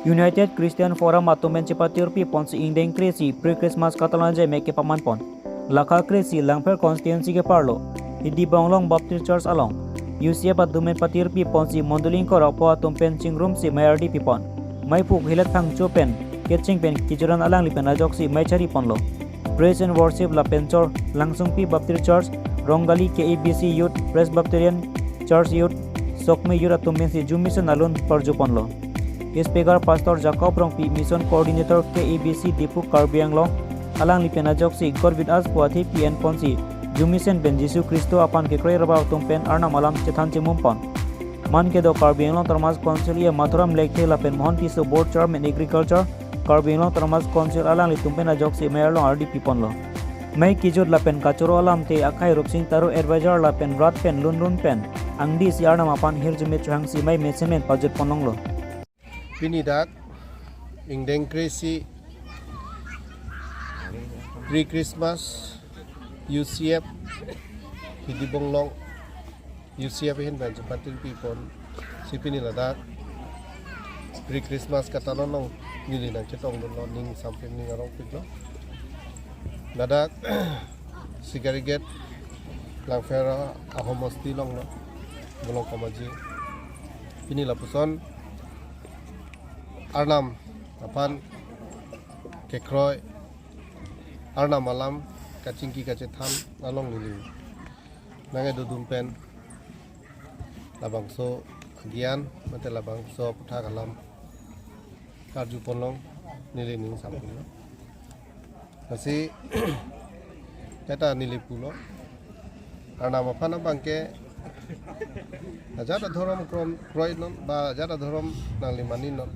United Christian Forum atumen cipatir pi pon si indeng kresi pre-Christmas katalanja meke paman pon. Lakal kresi langper constituency ke parlo. Idi bonglong Baptist Church along. UCF atumen patir pi pon si monduling kora po atumpen chingrum si mayardi pi pon. May puk hilat phang chopen ketching pen kijuran alang lipen ajok si may chari pon lo. Praise and worship la penchor langsung pi Baptist Church Rongali KABC Youth Presbyterian Church Youth Sokme Youth atumen si jumisen alun parjo pon lo. Speaker Pastor Jacob Rongpi Mission Coordinator KABC Dipu Karbianglong alang lipen ajok si God with us puati PN Ponsi Jumisen ben Jesu Kristo apan ke kray rabaw tumpen arna malam cethan cimumpon man ke do Karbianglong Termas Council ia Maturam Lekte lapen mohon piso Board Chairman Agriculture Karbianglong Termas Council alang litumpen ajok si Mayor Long RD Pipon lo May kijud lapen kacuro alam te akai rupsing taru advisor lapen rat pen lun pen angdi si arna mapan hirjume chuhang si may mesemen pajut ponong lo Pinidak indeng kresi pre-Christmas UCF hidi bonglong UCF hin ban cepatin pipon si piniladak pre-Christmas katalonong nili nang cetong don ning samping ning arong piglo dadak sigariget lang fera ahomosti long no bolong komaji pinila puson Arnam apan kekroy Arnam alam kacingki kacetan along lili nange dudumpen labangso gian mate labangso putha kalam karju ponlong nili ning samping kasi kata nili pulo Arnam apan abangke ajada dhorom kroy non ba ajada dhorom nang limani non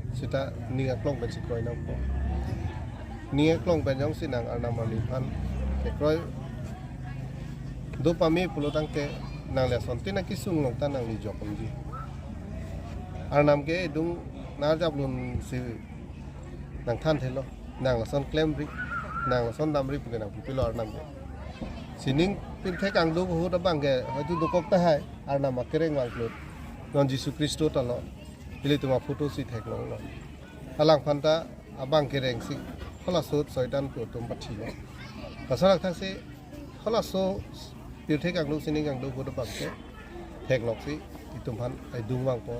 sita ninga klong ben sikroy nang po ninga klong ben jong sinang arna malipan ke kroy do pami pulo tang ke nang le son tina kisung long tan nang li jokom ji arnam ke dung na jap lun si nang than thelo nang la son claim ri nang la son dam ri pu ke nang pi lo arnam ke sining pin thek ang do hu da bang ke hoju do kok ta hai arnam ma kereng wal klut non Jesu Kristo ta lo Pilih tuma foto si thek long lo alang phanta abang kereng si khala sot soitan pu tum pathi lo kasarak thak si khala so tir thek ang lu sining ang do hu da bang ke thek lok si itum phan ai dung wang po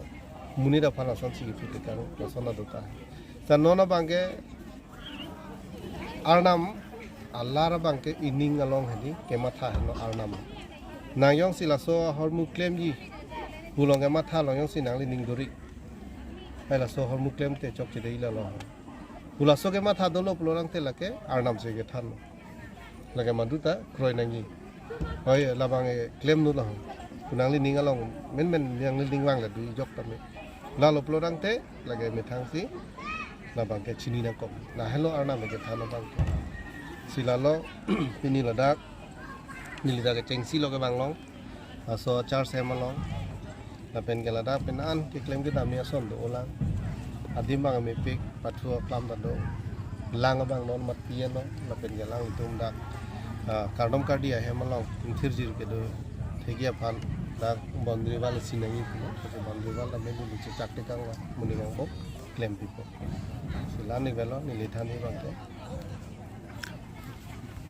muni da phana son si ki fit kang lo sona do ta san nona bang ke arnam Allah ra bang ke ining along hedi ke matha helo arnam nayong sila so hormu claim ji bulong ke matha long yong sinang li ning dori hay là so hor muklem te chok chide ila lo pula so ke ma tha dolo plorang te lake arnam se ke than lake manduta kroi nangi hoy labang e claim nu lo kunang li ninga long men yang li ningwang la du jok ta me la lo plorang te lake me thang si labang ke chini na ko la hello arnam ke than bang sila lo pini ladak nili da ke chengsi lo ke bang long so char se ma long pen ke lada pen an ke claim ke damia son do olang adim bang me pik patru klam da do lang bang non mat pian no la pen ke lang tum da kardom kardia he malong thir jir ke do thegia phan da bondri wal sinangi ko so bondri wal da me bu chak te kang muni bang bo claim pipo silani velo ni lithan hi bang ke